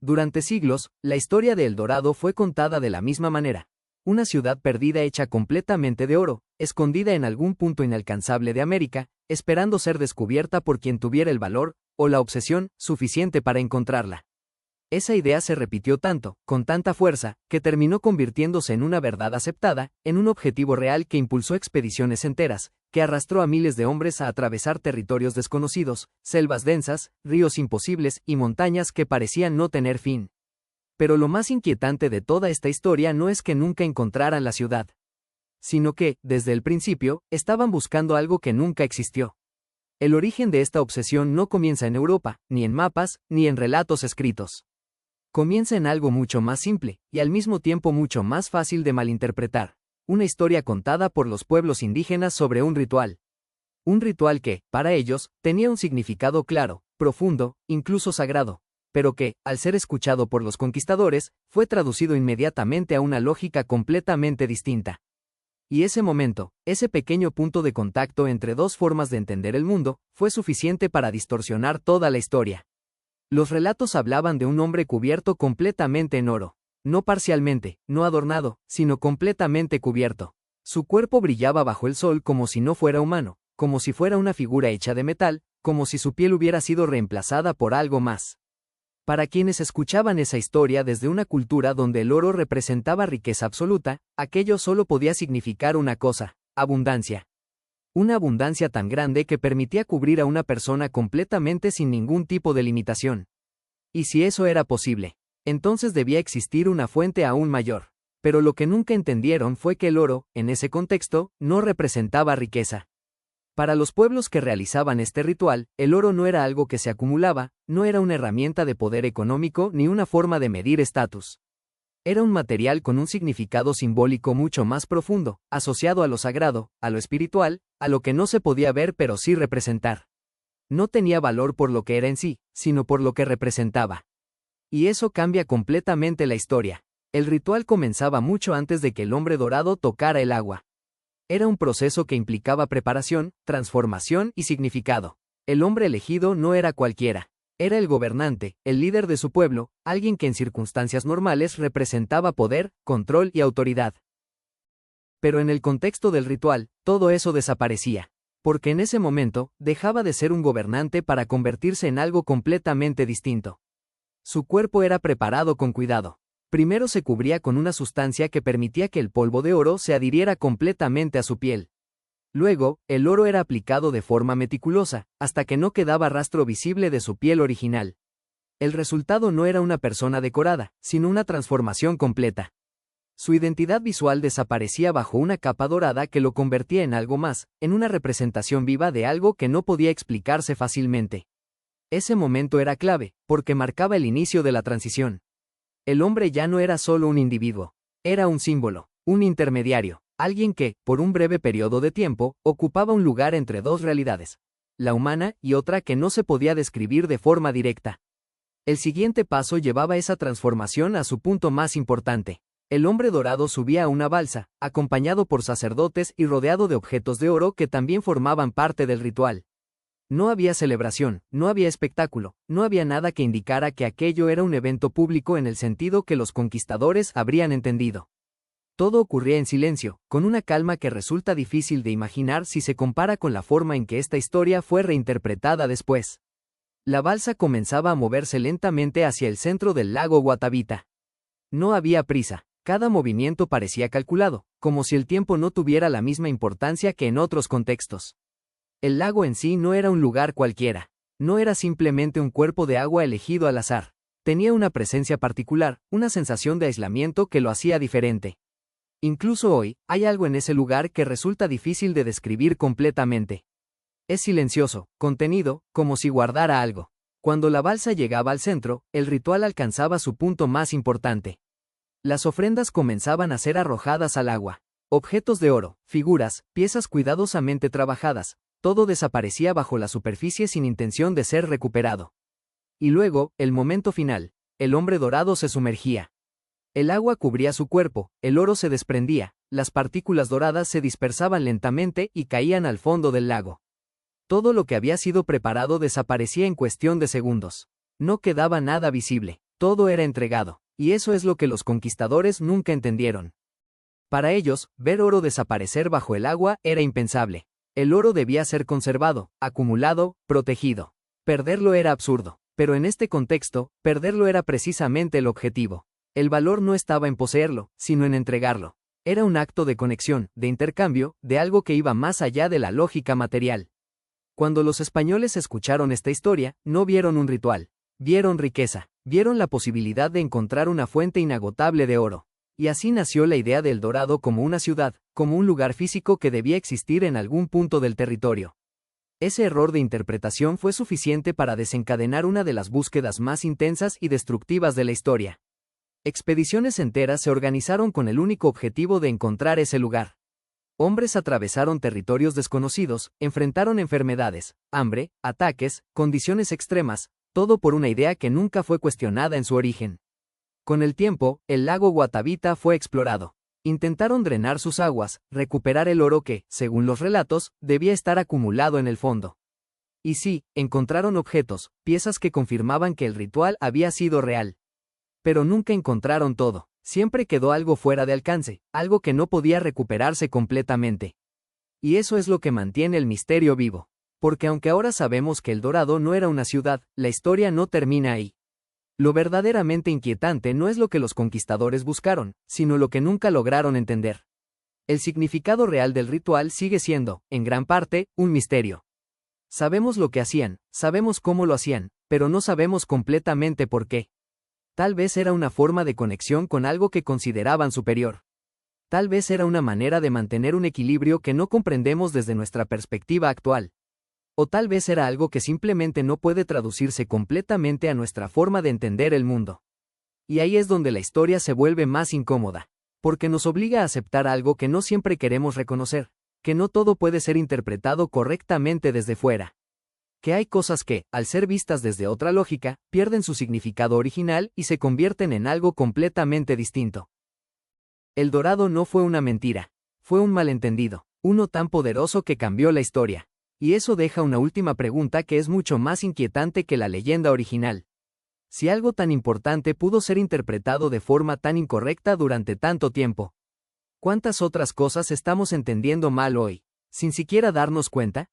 Durante siglos, la historia de El Dorado fue contada de la misma manera. Una ciudad perdida hecha completamente de oro, escondida en algún punto inalcanzable de América, esperando ser descubierta por quien tuviera el valor, o la obsesión, suficiente para encontrarla. Esa idea se repitió tanto, con tanta fuerza, que terminó convirtiéndose en una verdad aceptada, en un objetivo real que impulsó expediciones enteras, que arrastró a miles de hombres a atravesar territorios desconocidos, selvas densas, ríos imposibles y montañas que parecían no tener fin. Pero lo más inquietante de toda esta historia no es que nunca encontraran la ciudad, sino que, desde el principio, estaban buscando algo que nunca existió. El origen de esta obsesión no comienza en Europa, ni en mapas, ni en relatos escritos. Comienza en algo mucho más simple, y al mismo tiempo mucho más fácil de malinterpretar. Una historia contada por los pueblos indígenas sobre un ritual. Un ritual que, para ellos, tenía un significado claro, profundo, incluso sagrado, pero que, al ser escuchado por los conquistadores, fue traducido inmediatamente a una lógica completamente distinta. Y ese momento, ese pequeño punto de contacto entre dos formas de entender el mundo, fue suficiente para distorsionar toda la historia. Los relatos hablaban de un hombre cubierto completamente en oro. No parcialmente, no adornado, sino completamente cubierto. Su cuerpo brillaba bajo el sol como si no fuera humano, como si fuera una figura hecha de metal, como si su piel hubiera sido reemplazada por algo más. Para quienes escuchaban esa historia desde una cultura donde el oro representaba riqueza absoluta, aquello solo podía significar una cosa: abundancia. Una abundancia tan grande que permitía cubrir a una persona completamente sin ningún tipo de limitación. Y si eso era posible, entonces debía existir una fuente aún mayor. Pero lo que nunca entendieron fue que el oro, en ese contexto, no representaba riqueza. Para los pueblos que realizaban este ritual, el oro no era algo que se acumulaba, no era una herramienta de poder económico ni una forma de medir estatus. Era un material con un significado simbólico mucho más profundo, asociado a lo sagrado, a lo espiritual, a lo que no se podía ver pero sí representar. No tenía valor por lo que era en sí, sino por lo que representaba. Y eso cambia completamente la historia. El ritual comenzaba mucho antes de que el hombre dorado tocara el agua. Era un proceso que implicaba preparación, transformación y significado. El hombre elegido no era cualquiera. Era el gobernante, el líder de su pueblo, alguien que en circunstancias normales representaba poder, control y autoridad. Pero en el contexto del ritual, todo eso desaparecía. Porque en ese momento, dejaba de ser un gobernante para convertirse en algo completamente distinto. Su cuerpo era preparado con cuidado. Primero se cubría con una sustancia que permitía que el polvo de oro se adhiriera completamente a su piel. Luego, el oro era aplicado de forma meticulosa, hasta que no quedaba rastro visible de su piel original. El resultado no era una persona decorada, sino una transformación completa. Su identidad visual desaparecía bajo una capa dorada que lo convertía en algo más, en una representación viva de algo que no podía explicarse fácilmente. Ese momento era clave, porque marcaba el inicio de la transición. El hombre ya no era solo un individuo, era un símbolo, un intermediario, alguien que, por un breve periodo de tiempo, ocupaba un lugar entre dos realidades, la humana y otra que no se podía describir de forma directa. El siguiente paso llevaba esa transformación a su punto más importante. El hombre dorado subía a una balsa, acompañado por sacerdotes y rodeado de objetos de oro que también formaban parte del ritual. No había celebración, no había espectáculo, no había nada que indicara que aquello era un evento público en el sentido que los conquistadores habrían entendido. Todo ocurría en silencio, con una calma que resulta difícil de imaginar si se compara con la forma en que esta historia fue reinterpretada después. La balsa comenzaba a moverse lentamente hacia el centro del lago Guatavita. No había prisa, cada movimiento parecía calculado, como si el tiempo no tuviera la misma importancia que en otros contextos. El lago en sí no era un lugar cualquiera, no era simplemente un cuerpo de agua elegido al azar. Tenía una presencia particular, una sensación de aislamiento que lo hacía diferente. Incluso hoy, hay algo en ese lugar que resulta difícil de describir completamente. Es silencioso, contenido, como si guardara algo. Cuando la balsa llegaba al centro, el ritual alcanzaba su punto más importante. Las ofrendas comenzaban a ser arrojadas al agua. Objetos de oro, figuras, piezas cuidadosamente trabajadas, todo desaparecía bajo la superficie sin intención de ser recuperado. Y luego, el momento final, el hombre dorado se sumergía. El agua cubría su cuerpo, el oro se desprendía, las partículas doradas se dispersaban lentamente y caían al fondo del lago. Todo lo que había sido preparado desaparecía en cuestión de segundos. No quedaba nada visible. Todo era entregado, y eso es lo que los conquistadores nunca entendieron. Para ellos, ver oro desaparecer bajo el agua era impensable. El oro debía ser conservado, acumulado, protegido. Perderlo era absurdo, pero en este contexto, perderlo era precisamente el objetivo. El valor no estaba en poseerlo, sino en entregarlo. Era un acto de conexión, de intercambio, de algo que iba más allá de la lógica material. Cuando los españoles escucharon esta historia, no vieron un ritual. Vieron riqueza, vieron la posibilidad de encontrar una fuente inagotable de oro. Y así nació la idea de El Dorado como una ciudad, como un lugar físico que debía existir en algún punto del territorio. Ese error de interpretación fue suficiente para desencadenar una de las búsquedas más intensas y destructivas de la historia. Expediciones enteras se organizaron con el único objetivo de encontrar ese lugar. Hombres atravesaron territorios desconocidos, enfrentaron enfermedades, hambre, ataques, condiciones extremas, todo por una idea que nunca fue cuestionada en su origen. Con el tiempo, el lago Guatavita fue explorado. Intentaron drenar sus aguas, recuperar el oro que, según los relatos, debía estar acumulado en el fondo. Y sí, encontraron objetos, piezas que confirmaban que el ritual había sido real. Pero nunca encontraron todo. Siempre quedó algo fuera de alcance, algo que no podía recuperarse completamente. Y eso es lo que mantiene el misterio vivo. Porque aunque ahora sabemos que El Dorado no era una ciudad, la historia no termina ahí. Lo verdaderamente inquietante no es lo que los conquistadores buscaron, sino lo que nunca lograron entender. El significado real del ritual sigue siendo, en gran parte, un misterio. Sabemos lo que hacían, sabemos cómo lo hacían, pero no sabemos completamente por qué. Tal vez era una forma de conexión con algo que consideraban superior. Tal vez era una manera de mantener un equilibrio que no comprendemos desde nuestra perspectiva actual. O tal vez era algo que simplemente no puede traducirse completamente a nuestra forma de entender el mundo. Y ahí es donde la historia se vuelve más incómoda, porque nos obliga a aceptar algo que no siempre queremos reconocer, que no todo puede ser interpretado correctamente desde fuera. Que hay cosas que, al ser vistas desde otra lógica, pierden su significado original y se convierten en algo completamente distinto. El Dorado no fue una mentira, fue un malentendido, uno tan poderoso que cambió la historia. Y eso deja una última pregunta que es mucho más inquietante que la leyenda original. Si algo tan importante pudo ser interpretado de forma tan incorrecta durante tanto tiempo, ¿cuántas otras cosas estamos entendiendo mal hoy, sin siquiera darnos cuenta?